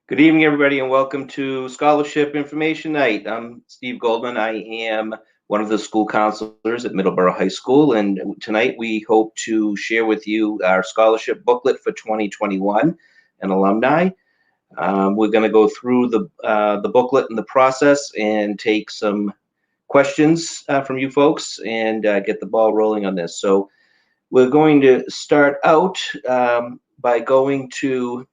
Good evening, everybody, and welcome to Scholarship Information Night. I'm Steve Goldman. I am one of the school counselors at Middleborough High School, and tonight we hope to share with you our scholarship booklet for 2021 and alumni. We're going to go through the booklet and the process and take some questions from you folks and get the ball rolling on this. So we're going to start out by going to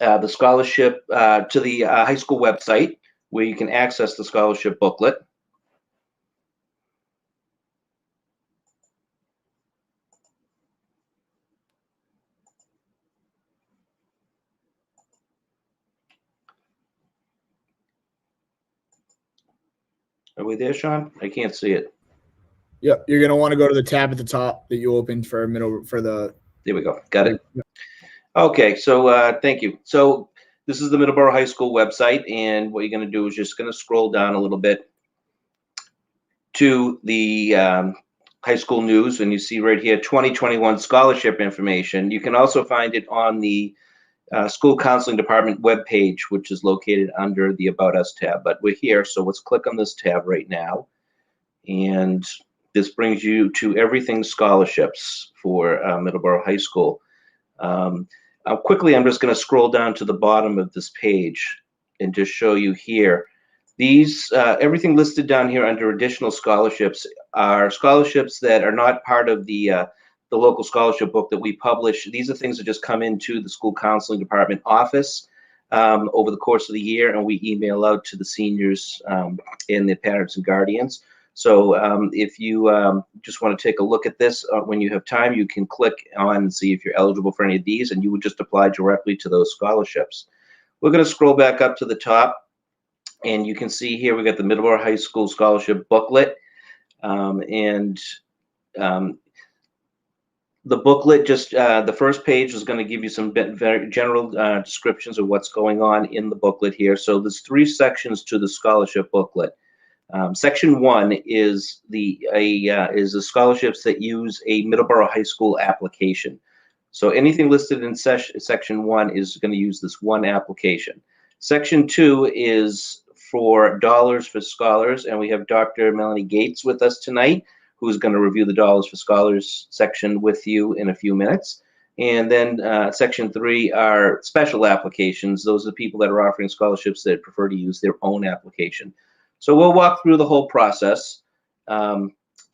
the scholarship to the high school website where you can access the scholarship booklet. Are we there, Sean? I can't see it. Yep, you're gonna want to go to the tab at the top that you opened for the. There we go. Got it. Okay, so thank you. So this is the Middleborough High School website, and what you're going to do is just going to scroll down a little bit to the high school news, and you see right here 2021 scholarship information. You can also find it on the school counseling department webpage, which is located under the About Us tab. But we're here, so let's click on this tab right now, and this brings you to everything scholarships for Middleborough High School. Quickly, I'm just going to scroll down to the bottom of this page and just show you here. These everything listed down here under additional scholarships are scholarships that are not part of the local scholarship book that we publish. These are things that just come into the school counseling department office over the course of the year, and we email out to the seniors and their parents and guardians. So if you just want to take a look at this when you have time, you can click on and see if you're eligible for any of these, and you would just apply directly to those scholarships. We're going to scroll back up to the top, and you can see here we got the Middleborough High School Scholarship Booklet. The booklet, just the first page is going to give you some very general descriptions of what's going on in the booklet here. So there's 3 sections to the scholarship booklet. Section 1 is the scholarships that use a Middleborough High School application. So anything listed in section 1 is going to use this one application. Section 2 is for Dollars for Scholars, and we have Dr. Melanie Gates with us tonight, who's going to review the Dollars for Scholars section with you in a few minutes. And then section 3 are special applications. Those are the people that are offering scholarships that prefer to use their own application. So we'll walk through the whole process as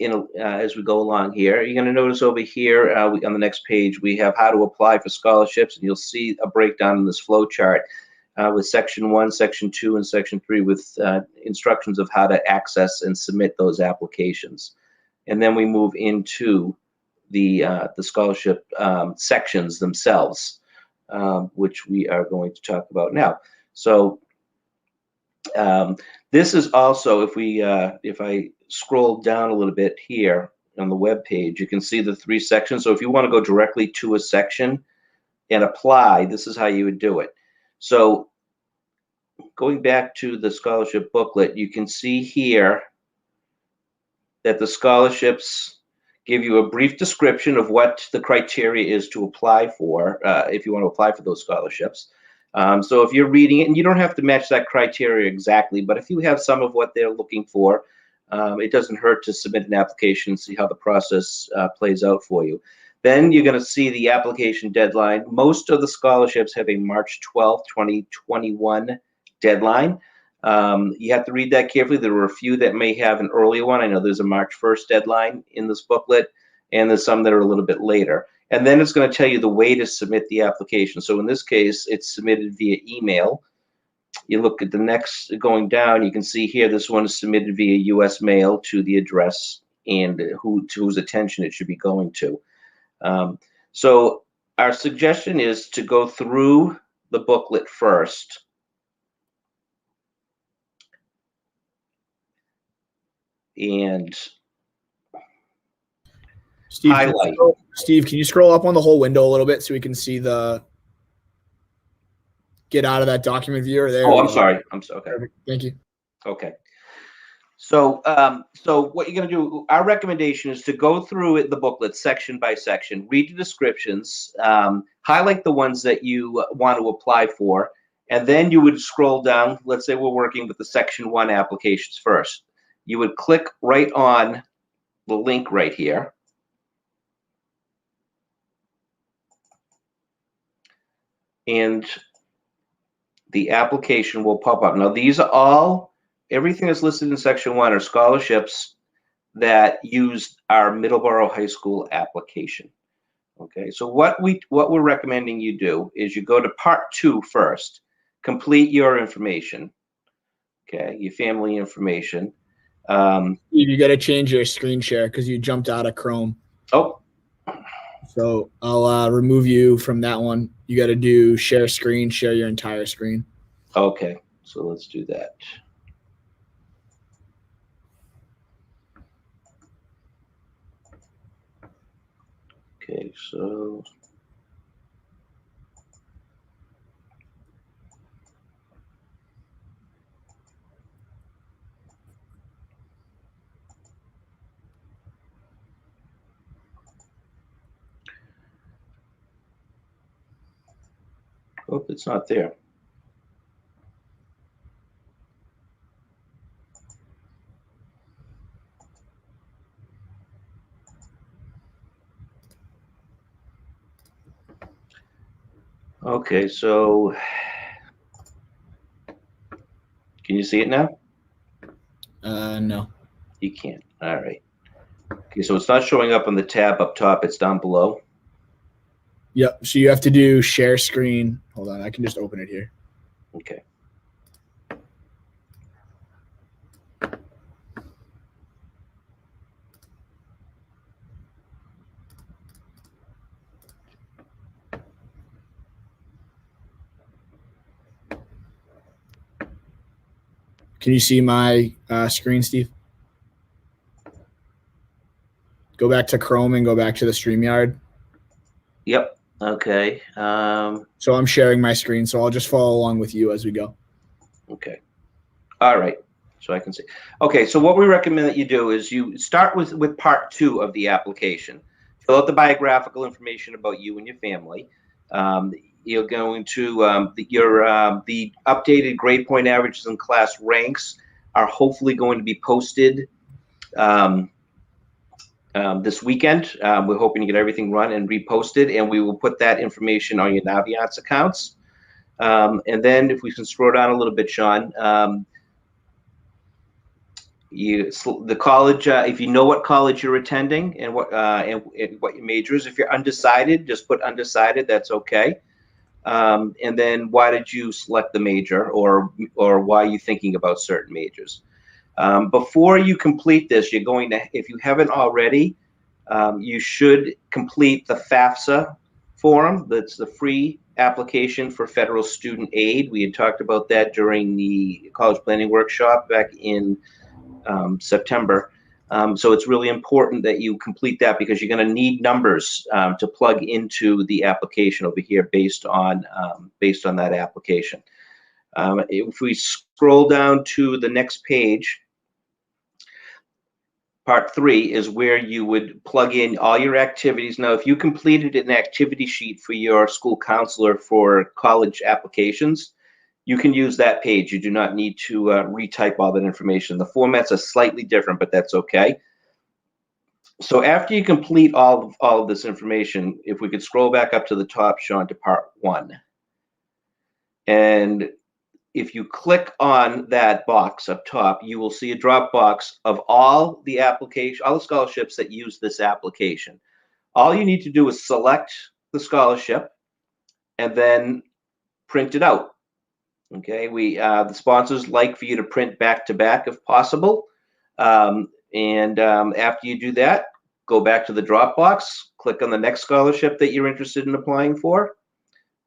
we go along here. You're going to notice over here on the next page, we have how to apply for scholarships, and you'll see a breakdown in this flow chart with section 1, section 2, and section 3 with instructions of how to access and submit those applications. And then we move into the scholarship sections themselves, which we are going to talk about now. So this is also, if I scroll down a little bit here on the web page, you can see the 3 sections. So if you want to go directly to a section and apply, this is how you would do it. So going back to the scholarship booklet, you can see here that the scholarships give you a brief description of what the criteria is to apply for if you want to apply for those scholarships. So if you're reading it, and you don't have to match that criteria exactly, but if you have some of what they're looking for, it doesn't hurt to submit an application and see how the process plays out for you. Then you're going to see the application deadline. Most of the scholarships have a March 12th, 2021 deadline. You have to read that carefully. There were a few that may have an earlier one. I know there's a March 1st deadline in this booklet, and there's some that are a little bit later. And then it's going to tell you the way to submit the application. So in this case, it's submitted via email. You look at the next going down, you can see here this one is submitted via U.S. mail to the address and to whose attention it should be going to. So our suggestion is to go through the booklet first. And Steve, highlight. Steve, can you scroll up on the whole window a little bit so we can see get out of that document viewer there? Oh, I'm sorry. Okay. Perfect. Thank you. Okay. So, what you're going to do, our recommendation is to go through the booklet section by section, read the descriptions, highlight the ones that you want to apply for, And then you would scroll down. Let's say we're working with the Section 1 applications first. You would click right on the link right here. And the application will pop up. Now, these are all, everything that's listed in Section 1 are scholarships that use our Middleborough High School application. Okay, so what we're recommending you do is you go to Part 2 first, complete your information, okay, your family information. You got to change your screen share because you jumped out of Chrome. Oh. So I'll remove you from that one. You got to do share screen, share your entire screen. Okay, so let's do that. Okay, so oh, it's not there. Okay, so can you see it now? No. You can't. All right. Okay, so it's not showing up on the tab up top. It's down below. Yep. So you have to do share screen. Hold on. I can just open it here. Okay. Can you see my screen, Steve? Go back to Chrome and go back to the StreamYard. Yep. Okay. So I'm sharing my screen, so I'll just follow along with you as we go. Okay. All right. So I can see. Okay. So what we recommend that you do is you start with Part 2 of the application. Fill out the biographical information about you and your family. You're going to the updated grade point averages and class ranks are hopefully going to be posted this weekend. We're hoping to get everything run and reposted, and we will put that information on your Naviance accounts. And then if we can scroll down a little bit, Sean, the college, if you know what college you're attending and what your major is. If you're undecided, just put undecided. That's okay. And then why did you select the major, or why are you thinking about certain majors? Before you complete this, you're going to, if you haven't already, you should complete the Fafsa form. That's the free application for federal student aid. We had talked about that during the college planning workshop back in September. So it's really important that you complete that because you're going to need numbers to plug into the application over here based on that application. If we scroll down to the next page, Part 3 is where you would plug in all your activities. Now, if you completed an activity sheet for your school counselor for college applications, you can use that page. You do not need to retype all that information. The formats are slightly different, but that's okay. So after you complete all of this information, if we could scroll back up to the top, Sean, to Part 1. And if you click on that box up top, you will see a drop box of all the scholarships that use this application. All you need to do is select the scholarship and then print it out. Okay, the sponsors like for you to print back to back if possible. After you do that, go back to the Dropbox, click on the next scholarship that you're interested in applying for,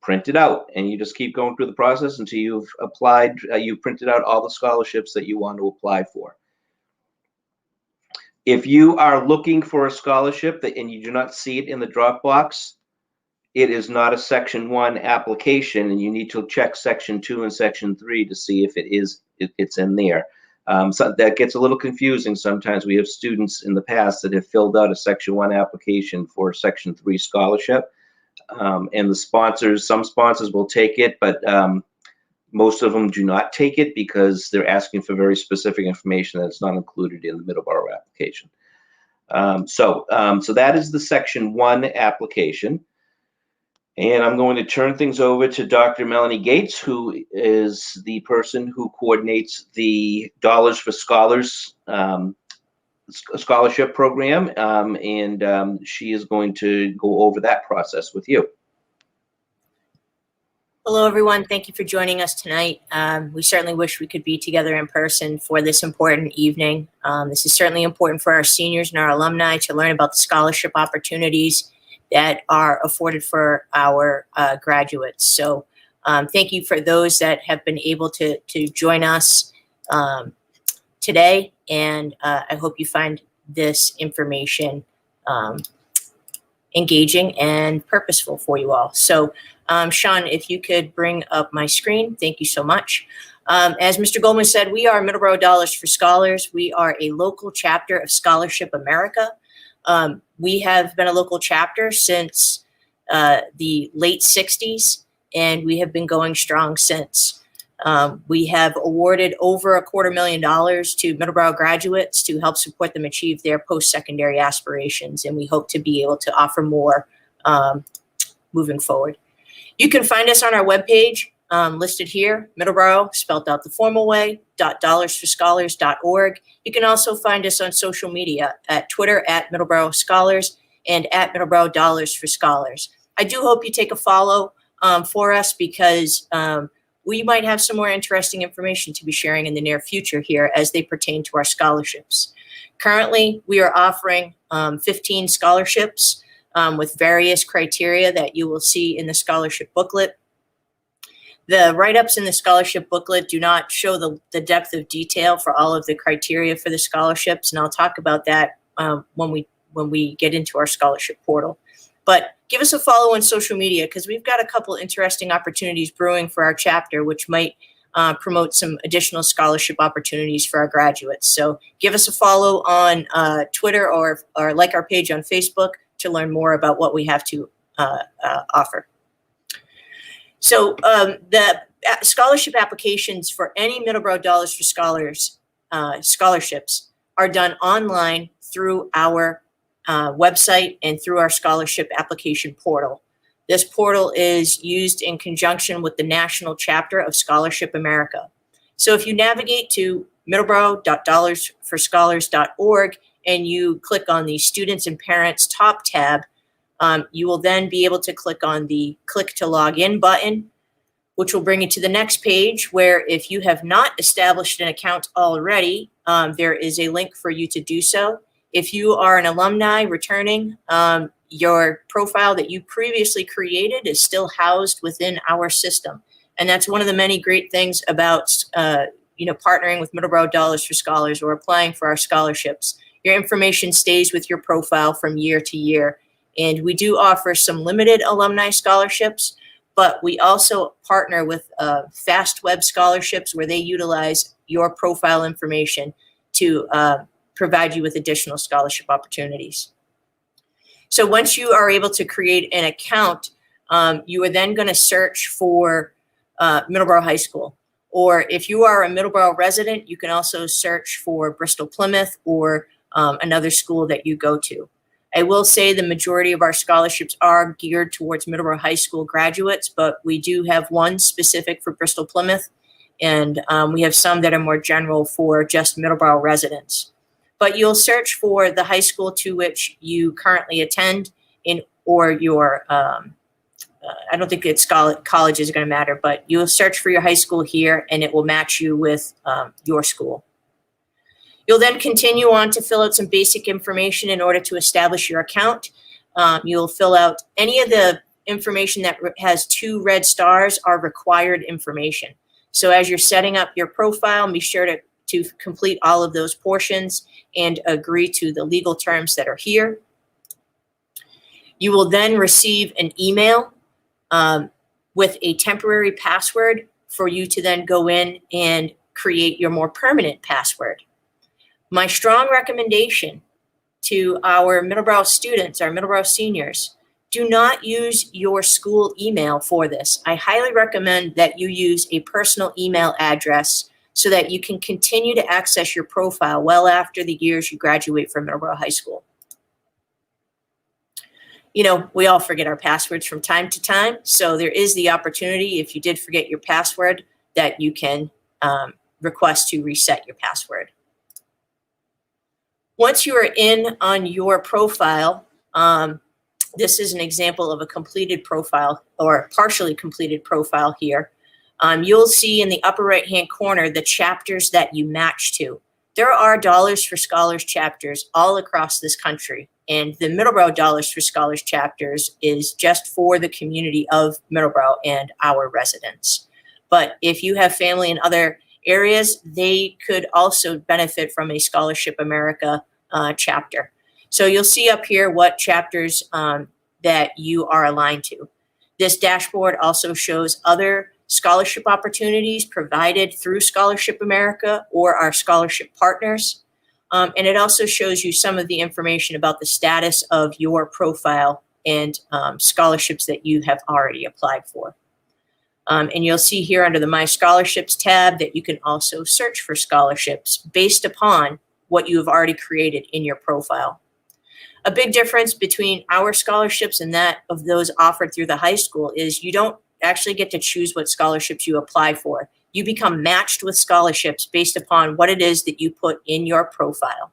print it out, and you just keep going through the process until you've applied, you've printed out all the scholarships that you want to apply for. If you are looking for a scholarship and you do not see it in the Dropbox, it is not a Section 1 application, and you need to check Section 2 and Section 3 to see if it's in there. So that gets a little confusing sometimes. We have students in the past that have filled out a Section 1 application for a Section 3 scholarship, and some sponsors will take it, but Most of them do not take it because they're asking for very specific information that's not included in the Middleborough application. So that is the Section 1 application. And I'm going to turn things over to Dr. Melanie Gates, who is the person who coordinates the Dollars for Scholars scholarship program, and she is going to go over that process with you. Hello, everyone. Thank you for joining us tonight. We certainly wish we could be together in person for this important evening. This is certainly important for our seniors and our alumni to learn about the scholarship opportunities that are afforded for our graduates. So thank you for those that have been able to join us today, and I hope you find this information engaging and purposeful for you all. So Sean, if you could bring up my screen, thank you so much. As Mr. Goldman said, we are Middleborough Dollars for Scholars. We are a local chapter of Scholarship America. We have been a local chapter since the late 60s, and we have been going strong since. We have awarded over $250,000 to Middleborough graduates to help support them achieve their post-secondary aspirations, and we hope to be able to offer more moving forward. You can find us on our webpage listed here, Middleborough, spelled out the formal way, .dollarsforscholars.org. You can also find us on social media at Twitter at Middleborough Scholars and at Middleborough Dollars for Scholars. I do hope you take a follow for us because we might have some more interesting information to be sharing in the near future here as they pertain to our scholarships. Currently, we are offering 15 scholarships with various criteria that you will see in the scholarship booklet. The write-ups in the scholarship booklet do not show the depth of detail for all of the criteria for the scholarships, and I'll talk about that when we get into our scholarship portal. But give us a follow on social media because we've got a couple interesting opportunities brewing for our chapter, which might promote some additional scholarship opportunities for our graduates. So give us a follow on Twitter or like our page on Facebook to learn more about what we have to offer. So the scholarship applications for any Middleborough Dollars for Scholars scholarships are done online through our website and through our scholarship application portal. This portal is used in conjunction with the national chapter of Scholarship America. So if you navigate to middleborough.dollarsforscholars.org and you click on the Students and Parents top tab, you will then be able to click on the Click to Log In button, which will bring you to the next page where if you have not established an account already, there is a link for you to do so. If you are an alumni returning, your profile that you previously created is still housed within our system. And that's one of the many great things about partnering with Middleborough Dollars for Scholars or applying for our scholarships. Your information stays with your profile from year to year. And we do offer some limited alumni scholarships, but we also partner with Fast Web Scholarships where they utilize your profile information to provide you with additional scholarship opportunities. So once you are able to create an account, you are then going to search for Middleborough High School. Or if you are a Middleborough resident, you can also search for Bristol Plymouth or another school that you go to. I will say the majority of our scholarships are geared towards Middleborough High School graduates, but we do have one specific for Bristol Plymouth, and we have some that are more general for just Middleborough residents. But you'll search for the high school to which you currently attend or your, I don't think it's college is going to matter, but you'll search for your high school here and it will match you with your school. You'll then continue on to fill out some basic information in order to establish your account. You'll fill out any of the information that has 2 red stars are required information. So as you're setting up your profile, be sure to complete all of those portions and agree to the legal terms that are here. You will then receive an email with a temporary password for you to then go in and create your more permanent password. My strong recommendation to our Middleborough students, our Middleborough seniors, Do not use your school email for this. I highly recommend that you use a personal email address so that you can continue to access your profile well after the years you graduate from Middleborough High School. You know, we all forget our passwords from time to time, so there is the opportunity, if you did forget your password, that you can request to reset your password. Once you are in on your profile, this is an example of a completed profile or partially completed profile here. You'll see in the upper right-hand corner the chapters that you match to. There are Dollars for Scholars chapters all across this country, and the Middleborough Dollars for Scholars chapters is just for the community of Middleborough and our residents. But if you have family in other areas, they could also benefit from a Scholarship America chapter. So you'll see up here what chapters that you are aligned to. This dashboard also shows other scholarship opportunities provided through Scholarship America or our scholarship partners. And it also shows you some of the information about the status of your profile and scholarships that you have already applied for. And you'll see here under the My Scholarships tab that you can also search for scholarships based upon what you have already created in your profile. A big difference between our scholarships and that of those offered through the high school is you don't actually get to choose what scholarships you apply for. You become matched with scholarships based upon what it is that you put in your profile.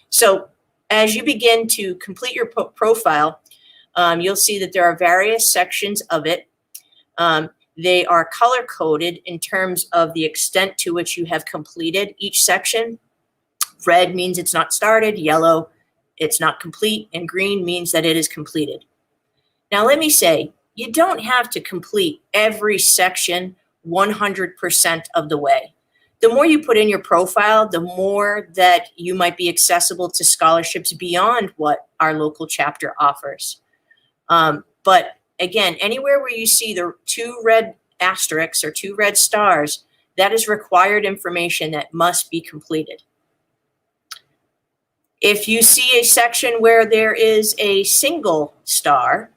So as you begin to complete your profile, you'll see that there are various sections of it. They are color-coded in terms of the extent to which you have completed each section. Red means it's not started, yellow, it's not complete, and green means that it is completed. Now, let me say, you don't have to complete every section 100% of the way. The more you put in your profile, the more that you might be accessible to scholarships beyond what our local chapter offers. But again, anywhere where you see the 2 red asterisks or 2 red stars, that is required information that must be completed. If you see a section where there is a single star,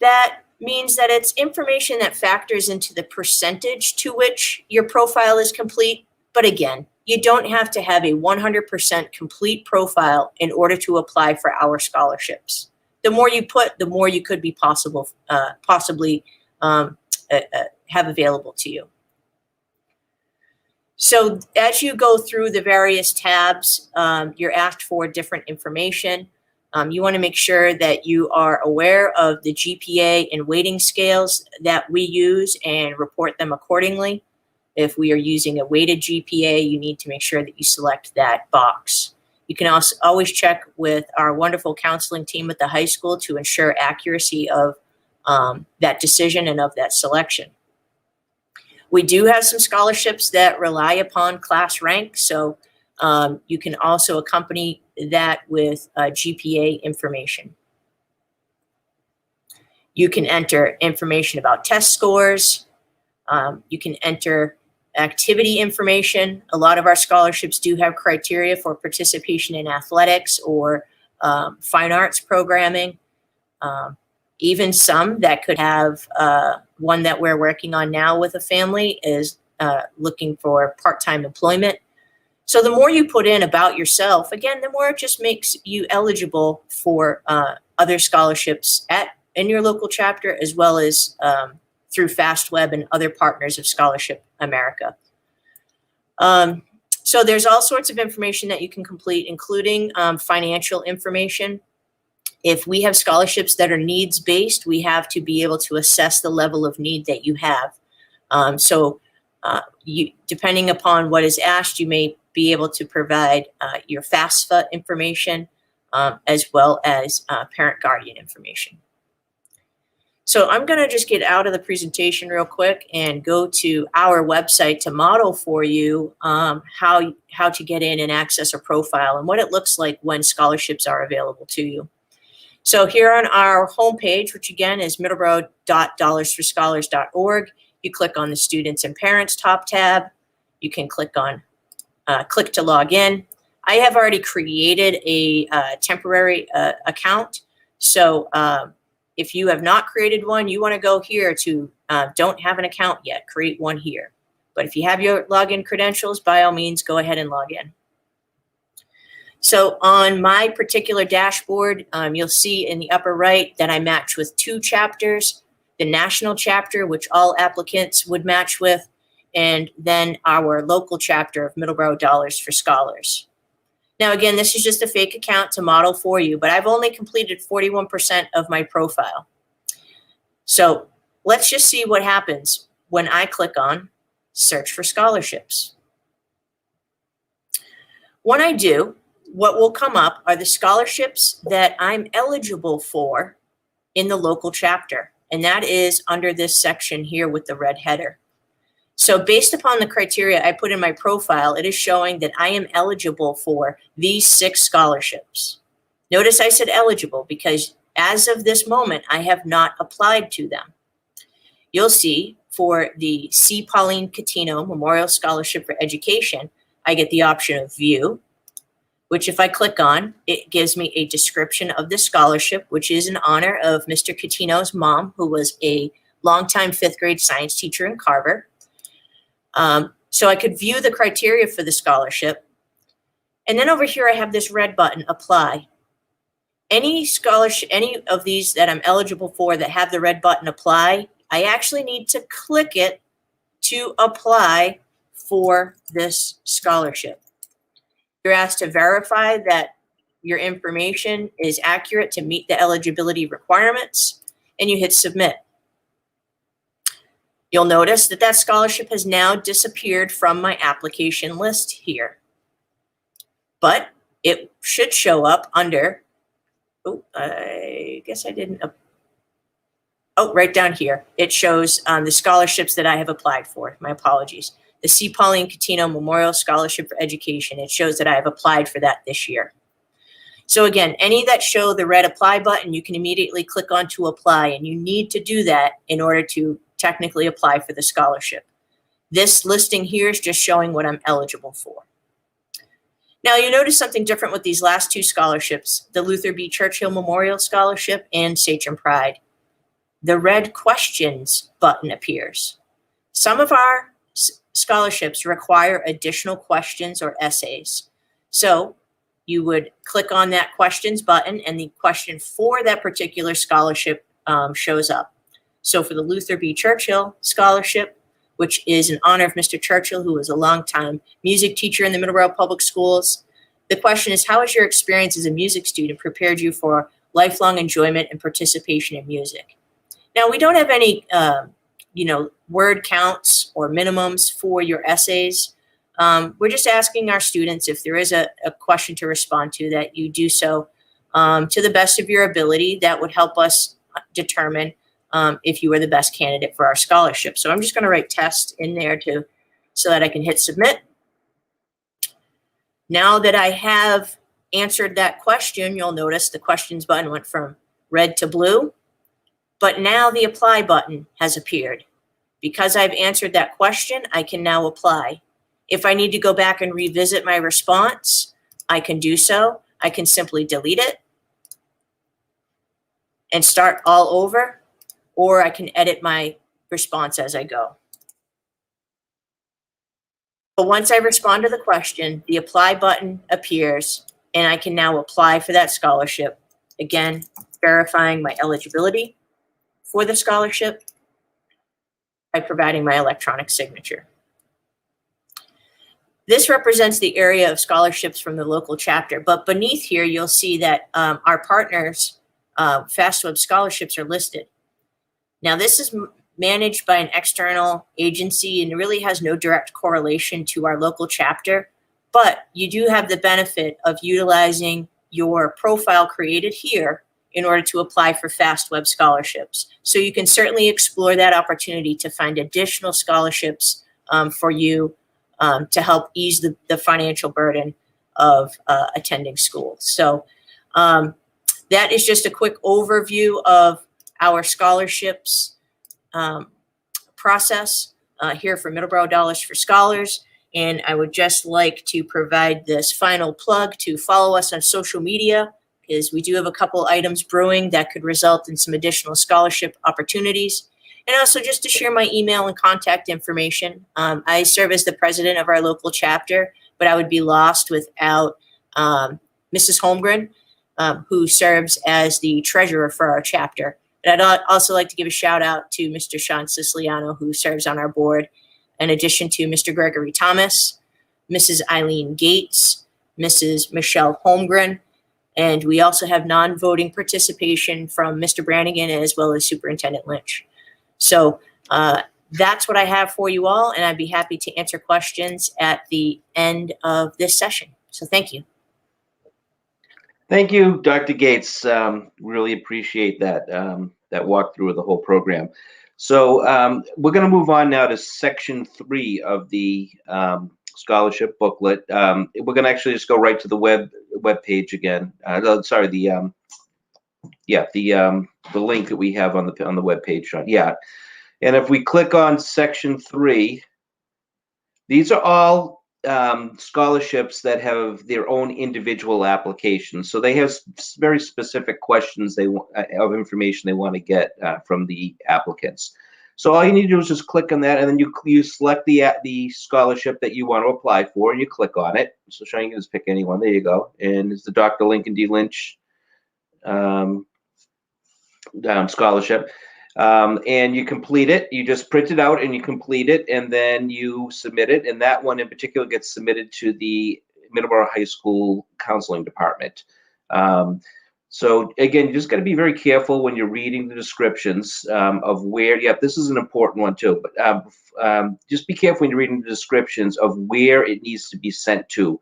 that means that it's information that factors into the percentage to which your profile is complete. But again, you don't have to have a 100% complete profile in order to apply for our scholarships. The more you put, the more you could be possibly have available to you. So as you go through the various tabs, you're asked for different information. You want to make sure that you are aware of the GPA and weighting scales that we use and report them accordingly. If we are using a weighted GPA, you need to make sure that you select that box. You can also always check with our wonderful counseling team at the high school to ensure accuracy of that decision and of that selection. We do have some scholarships that rely upon class rank, so you can also accompany that with GPA information. You can enter information about test scores. You can enter activity information. A lot of our scholarships do have criteria for participation in athletics or fine arts programming. Even some that could have one that we're working on now with a family is looking for part-time employment. So the more you put in about yourself, again, the more it just makes you eligible for other scholarships in your local chapter, as well as through FastWeb and other partners of Scholarship America. So there's all sorts of information that you can complete, including financial information. If we have scholarships that are needs-based, we have to be able to assess the level of need that you have. Depending upon what is asked, you may be able to provide your FAFSA information as well as parent guardian information. So I'm going to just get out of the presentation real quick and go to our website to model for you how to get in and access a profile and what it looks like when scholarships are available to you. So here on our homepage, which again is middleborough.dollarsforscholars.org, you click on the Students and Parents top tab. You can click on click to log in. I have already created a temporary account. So if you have not created one, you want to go here to don't have an account yet, create one here. But if you have your login credentials, by all means, go ahead and log in. So on my particular dashboard, you'll see in the upper right that I match with 2 chapters, the national chapter, which all applicants would match with, and then our local chapter of Middleborough Dollars for Scholars. Now, again, this is just a fake account to model for you, but I've only completed 41% of my profile. So let's just see what happens when I click on Search for Scholarships. When I do, what will come up are the scholarships that I'm eligible for in the local chapter, and that is under this section here with the red header. So based upon the criteria I put in my profile, it is showing that I am eligible for these 6 scholarships. Notice I said eligible because as of this moment, I have not applied to them. You'll see for the C. Pauline Catino Memorial Scholarship for Education, I get the option of View, which if I click on, it gives me a description of the scholarship, which is in honor of Mr. Catino's mom, who was a longtime 5th grade science teacher in Carver. So I could view the criteria for the scholarship. And then over here, I have this red button, Apply. Any scholarship, any of these that I'm eligible for that have the red button, Apply, I actually need to click it to apply for this scholarship. You're asked to verify that your information is accurate to meet the eligibility requirements, and you hit Submit. You'll notice that that scholarship has now disappeared from my application list here. But it should show up under, oh, I guess I didn't, oh, right down here. It shows the scholarships that I have applied for. My apologies. The C. Pauline Catino Memorial Scholarship for Education. It shows that I have applied for that this year. So again, any that show the red Apply button, you can immediately click on to apply, and you need to do that in order to technically apply for the scholarship. This listing here is just showing what I'm eligible for. Now you notice something different with these last 2 scholarships, the Luther B. Churchill Memorial Scholarship and Sachem Pride. The red questions button appears. Some of our scholarships require additional questions or essays. So you would click on that questions button and the question for that particular scholarship shows up. So for the Luther B. Churchill Scholarship, which is in honor of Mr. Churchill, who was a longtime music teacher in the Middleborough Public Schools, the question is, how has your experience as a music student prepared you for lifelong enjoyment and participation in music? Now, we don't have any, word counts or minimums for your essays. We're just asking our students, if there is a question to respond to, that you do so to the best of your ability. That would help us determine if you are the best candidate for our scholarship. So I'm just going to write test in there so that I can hit submit. Now that I have answered that question, you'll notice the questions button went from red to blue, but now the apply button has appeared. Because I've answered that question, I can now apply. If I need to go back and revisit my response, I can do so. I can simply delete it and start all over, or I can edit my response as I go. But once I respond to the question, the apply button appears, and I can now apply for that scholarship. Again, verifying my eligibility for the scholarship by providing my electronic signature. This represents the area of scholarships from the local chapter, but beneath here, you'll see that our partners, FastWeb scholarships, are listed. Now, this is managed by an external agency and really has no direct correlation to our local chapter, but you do have the benefit of utilizing your profile created here in order to apply for FastWeb scholarships. So you can certainly explore that opportunity to find additional scholarships for you to help ease the financial burden of attending school. So that is just a quick overview of our scholarships process here for Middleborough Dollars for Scholars. And I would just like to provide this final plug to follow us on social media is we do have a couple items brewing that could result in some additional scholarship opportunities. And also just to share my email and contact information. I serve as the president of our local chapter, but I would be lost without Mrs. Holmgren, who serves as the treasurer for our chapter. And I'd also like to give a shout out to Mr. Sean Siciliano, who serves on our board, in addition to Mr. Gregory Thomas, Mrs. Eileen Gates, Mrs. Michelle Holmgren, and we also have non-voting participation from Mr. Brannigan as well as Superintendent Lynch. So that's what I have for you all, and I'd be happy to answer questions at the end of this session. So thank you. Thank you, Dr. Gates. Really appreciate that that walkthrough of the whole program. So we're going to move on now to section 3 of the scholarship booklet. We're going to actually just go right to the web page again. Sorry, the link that we have on the web page, Sean. Yeah, and if we click on section 3, these are all scholarships that have their own individual applications. So they have very specific questions of information they want to get from the applicants. So all you need to do is just click on that, and then you select the scholarship that you want to apply for, and you click on it. So Sean, you can just pick any one. There you go. And it's the Dr. Lincoln D. Lynch scholarship. And you complete it. You just print it out and you complete it, and then you submit it. And that one in particular gets submitted to the Middleborough High School Counseling Department. So again, you just got to be very careful when you're reading the descriptions of where. Yeah, this is an important one too. But just be careful when you're reading the descriptions of where it needs to be sent to.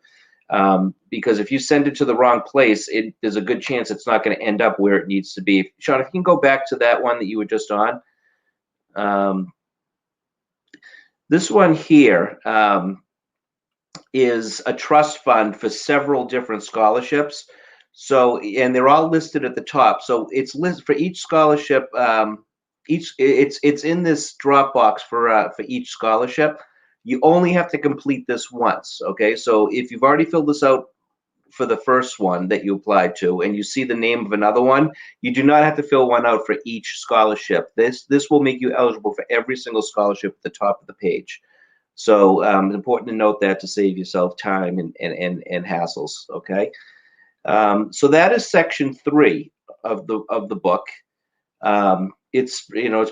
Because if you send it to the wrong place, there's a good chance it's not going to end up where it needs to be. Sean, if you can go back to that one that you were just on. This one here is a trust fund for several different scholarships. So, and they're all listed at the top. So it's listed for each scholarship. It's in this Dropbox for each scholarship. You only have to complete this once, okay? So if you've already filled this out for the first one that you applied to, and you see the name of another one, you do not have to fill one out for each scholarship. This will make you eligible for every single scholarship at the top of the page. So it's important to note that to save yourself time and hassles, okay? So that is section 3 of the book. It's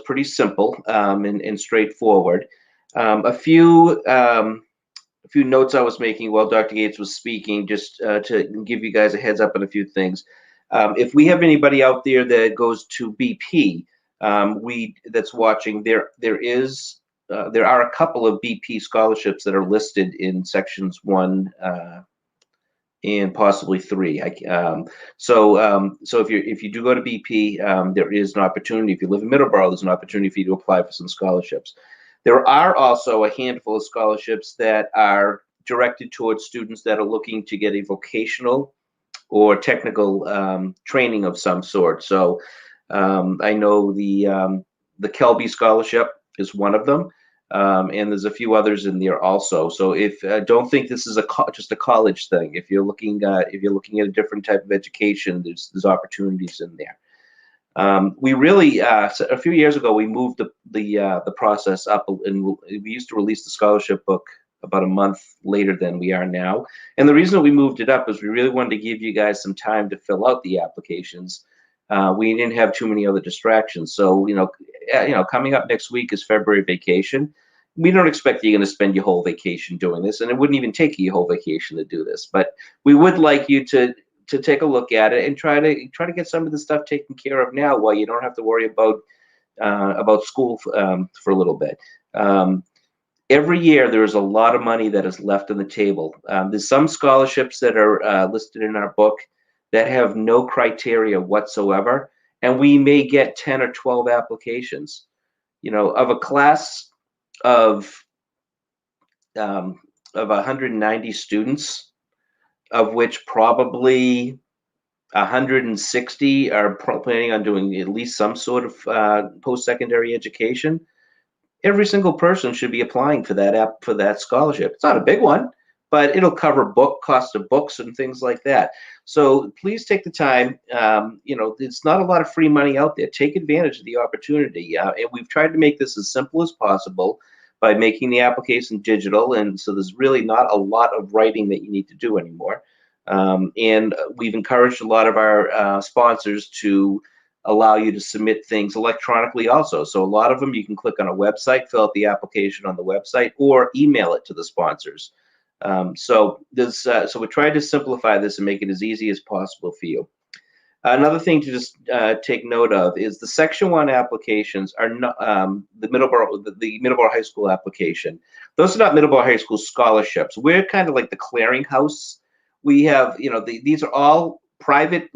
pretty simple and straightforward. A few notes I was making while Dr. Gates was speaking, just to give you guys a heads up on a few things. If we have anybody out there that goes to BP, that's watching, there are a couple of BP scholarships that are listed in sections 1 and possibly 3. So if you do go to BP, there is an opportunity. If you live in Middleborough, there's an opportunity for you to apply for some scholarships. There are also a handful of scholarships that are directed towards students that are looking to get a vocational or technical training of some sort. So I know the Kelby Scholarship is one of them, and there's a few others in there also. So if don't think this is just a college thing. If you're looking at a different type of education, there's opportunities in there. We really a few years ago we moved the process up, and we used to release the scholarship book about a month later than we are now. And the reason we moved it up is we really wanted to give you guys some time to fill out the applications. We didn't have too many other distractions. So coming up next week is February vacation. We don't expect you're going to spend your whole vacation doing this, and it wouldn't even take you your whole vacation to do this. But we would like you to take a look at it and try to get some of the stuff taken care of now, while you don't have to worry about school for a little bit. Every year there is a lot of money that is left on the table. There's some scholarships that are listed in our book that have no criteria whatsoever, and we may get 10 or 12 applications. Of a class of 190 students, of which probably 160 are planning on doing at least some sort of post-secondary education. Every single person should be applying for that scholarship. It's not a big one, but it'll cover cost of books and things like that. So please take the time. It's not a lot of free money out there. Take advantage of the opportunity. And we've tried to make this as simple as possible by making the application digital. And so there's really not a lot of writing that you need to do anymore. And we've encouraged a lot of our sponsors to allow you to submit things electronically also. So a lot of them, you can click on a website, fill out the application on the website, or email it to the sponsors. So we tried to simplify this and make it as easy as possible for you. Another thing to just take note of is the Section 1 applications are not the Middleborough High School application. Those are not Middleborough High School scholarships. We're kind of like the clearinghouse. We have, these are all private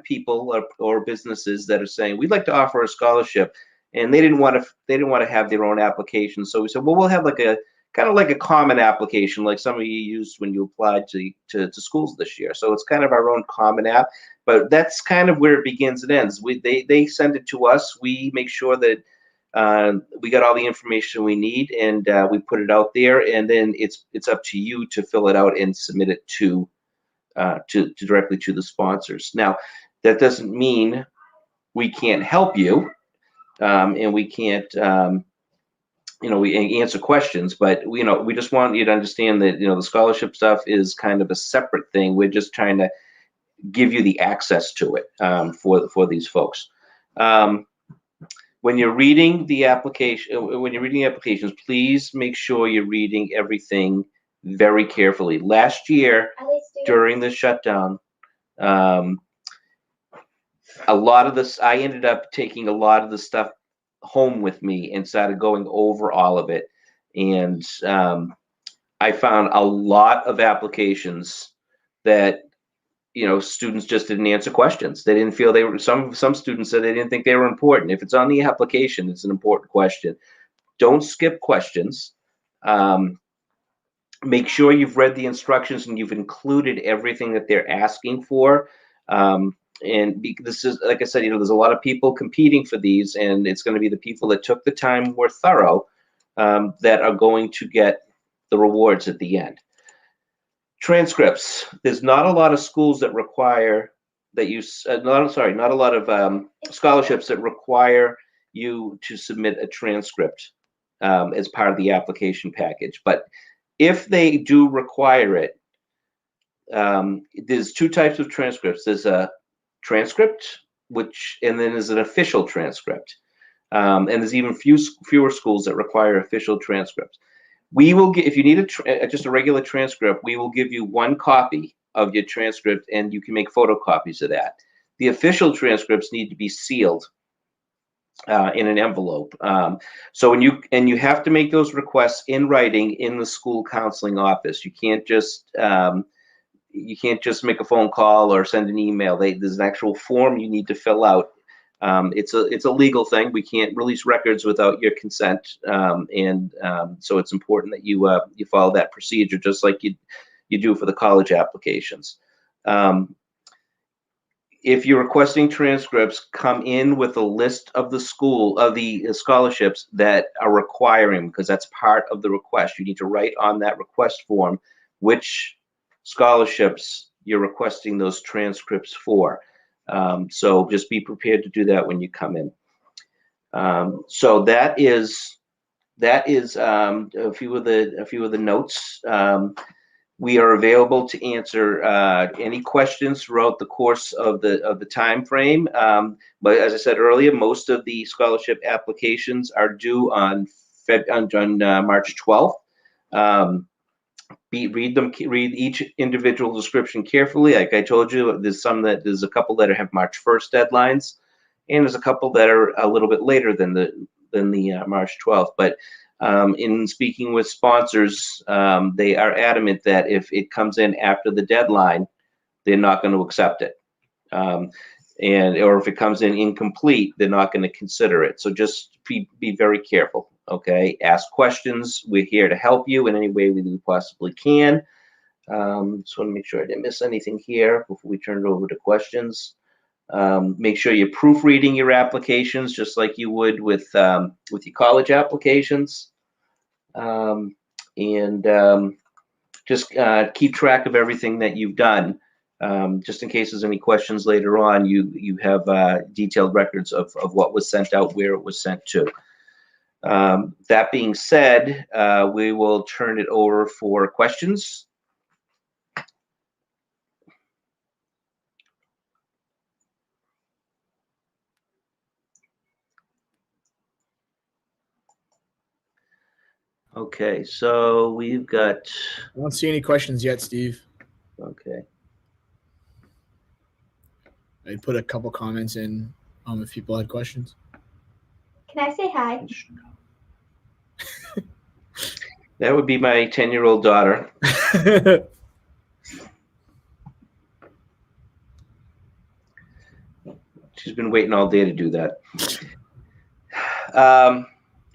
people or businesses that are saying we'd like to offer a scholarship, and they didn't want to have their own application. So we said, well, we'll have like a kind of like a common application, like some of you used when you applied to schools this year. So it's kind of our own common app, but that's kind of where it begins and ends. They send it to us. We make sure that we got all the information we need, and we put it out there, and then it's up to you to fill it out and submit it to directly to the sponsors. Now, that doesn't mean we can't help you, and we can't we answer questions, but we just want you to understand that the scholarship stuff is kind of a separate thing. We're just trying to give you the access to it for these folks. When you're reading the applications, please make sure you're reading everything very carefully. Last year during the shutdown, a lot of this, I ended up taking a lot of the stuff home with me and started going over all of it, and I found a lot of applications that students just didn't answer questions. They didn't feel they were, some students said they didn't think they were important. If it's on the application, it's an important question. Don't skip questions. Make sure you've read the instructions and you've included everything that they're asking for. And this is, like I said, there's a lot of people competing for these, and it's going to be the people that took the time, were thorough, that are going to get the rewards at the end. Transcripts. There's not a lot of schools that require that you, not a lot of scholarships that require you to submit a transcript as part of the application package. But if they do require it, there's two types of transcripts. There's a transcript, and then there's an official transcript, and there's even fewer schools that require official transcripts. We will get, if you need just a regular transcript, we will give you one copy of your transcript, and you can make photocopies of that. The official transcripts need to be sealed in an envelope. So when you have to make those requests in writing in the school counseling office. You can't just make a phone call or send an email. There's an actual form you need to fill out. It's a legal thing. We can't release records without your consent, so it's important that you follow that procedure, just like you do for the college applications. If you're requesting transcripts, come in with a list of the scholarships that are requiring, because that's part of the request. You need to write on that request form which scholarships you're requesting those transcripts for. So just be prepared to do that when you come in. So that is a few of the notes. We are available to answer any questions throughout the course of the time frame. But as I said earlier, most of the scholarship applications are due on March 12th. Read each individual description carefully. Like I told you, there's a couple that have March 1st deadlines, and there's a couple that are a little bit later than the March 12th. But in speaking with sponsors, they are adamant that if it comes in after the deadline, they're not going to accept it. Or if it comes in incomplete, they're not going to consider it. So just be very careful. Okay, ask questions. We're here to help you in any way we possibly can. Just want to make sure I didn't miss anything here before we turn it over to questions. Make sure you're proofreading your applications just like you would with your college applications. And just keep track of everything that you've done. Just in case there's any questions later on, you have detailed records of what was sent out, where it was sent to. That being said, we will turn it over for questions. Okay, so we've got. I don't see any questions yet, Steve. Okay. I put a couple comments in if people had questions. Can I say hi? That would be my 10-year-old daughter. She's been waiting all day to do that.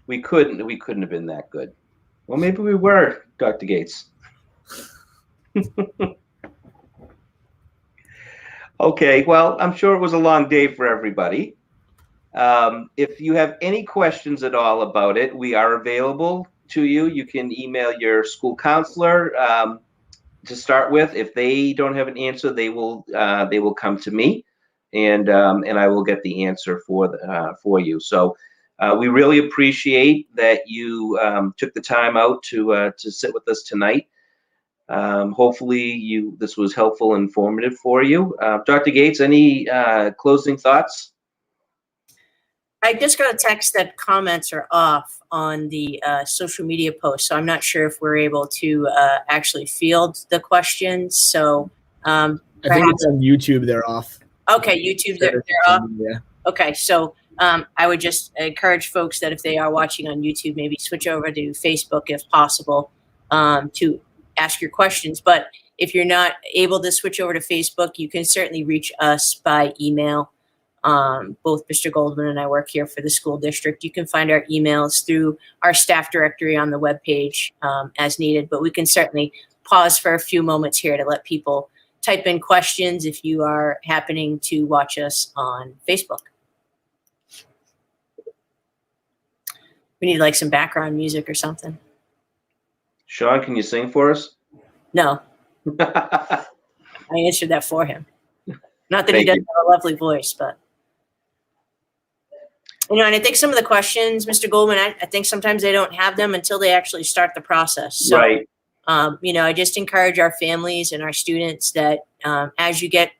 We couldn't have been that good. Well, maybe we were, Dr. Gates. Okay, well, I'm sure it was a long day for everybody. If you have any questions at all about it, we are available to you. You can email your school counselor to start with. If they don't have an answer, they will come to me, and I will get the answer for you. So we really appreciate that you took the time out to sit with us tonight. Hopefully this was helpful and informative for you. Dr. Gates, any closing thoughts? I just got a text that comments are off on the social media post, so I'm not sure if we're able to actually field the questions. So I think it's on YouTube. They're off. Okay, YouTube, they're off. Yeah. Okay, so I would just encourage folks that if they are watching on YouTube, maybe switch over to Facebook if possible to ask your questions. But if you're not able to switch over to Facebook, you can certainly reach us by email. Both Mr. Goldman and I work here for the school district. You can find our emails through our staff directory on the webpage as needed, but we can certainly pause for a few moments here to let people type in questions if you are happening to watch us on Facebook. We need like some background music or something. Sean, can you sing for us? No, I answered that for him. Not that he Thank doesn't you. have a lovely voice, but and I think some of the questions, Mr. Goldman, I think sometimes they don't have them until they actually start the process. So, Right. I just encourage our families and our students that as you get,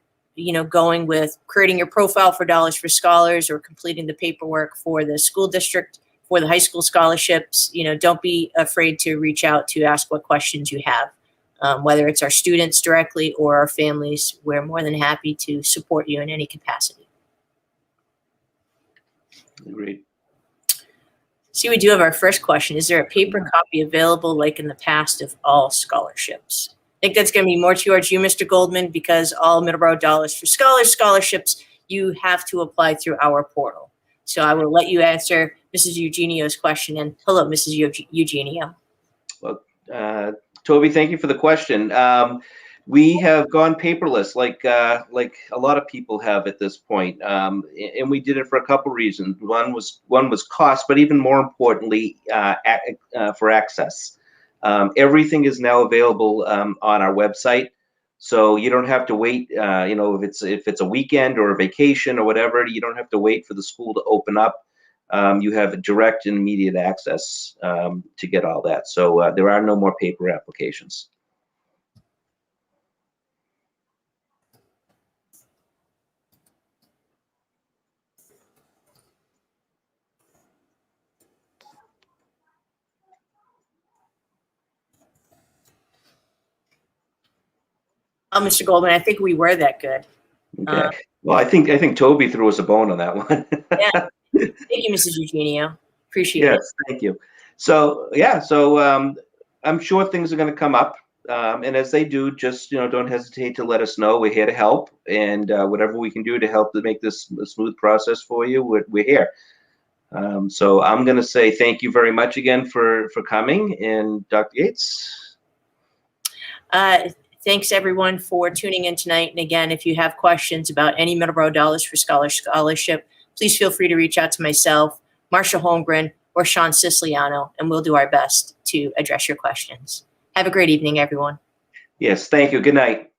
going with creating your profile for Dollars for Scholars or completing the paperwork for the school district, for the high school scholarships, don't be afraid to reach out to ask what questions you have. Whether it's our students directly or our families, we're more than happy to support you in any capacity. Agreed. See, we do have our first question. Is there a paper copy available like in the past of all scholarships? I think that's going to be more towards you, Mr. Goldman, because all Middleborough Dollars for Scholars scholarships, you have to apply through our portal. So I will let you answer Mrs. Eugenio's question. And hello, Mrs. Eugenio. Well, Toby, thank you for the question. We have gone paperless, like a lot of people have at this point, and we did it for a couple reasons. One was cost, but even more importantly, for access. Everything is now available on our website, so you don't have to wait. If it's a weekend or a vacation or whatever, you don't have to wait for the school to open up. You have direct and immediate access to get all that. So there are no more paper applications. Mr. Goldman, I think we were that good. Okay. Well, I think Toby threw us a bone on that one. Yeah. Thank you, Mrs. Eugenio. Appreciate it. Yes, thank you. So I'm sure things are going to come up, and as they do, just don't hesitate to let us know. We're here to help, and whatever we can do to help to make this a smooth process for you, we're here. So I'm going to say thank you very much again for coming, and Dr. Gates. Thanks everyone for tuning in tonight. And again, if you have questions about any Middleborough Dollars for Scholars scholarship, please feel free to reach out to myself, Marsha Holmgren, or Sean Siciliano, and we'll do our best to address your questions. Have a great evening, everyone. Yes, thank you. Good night.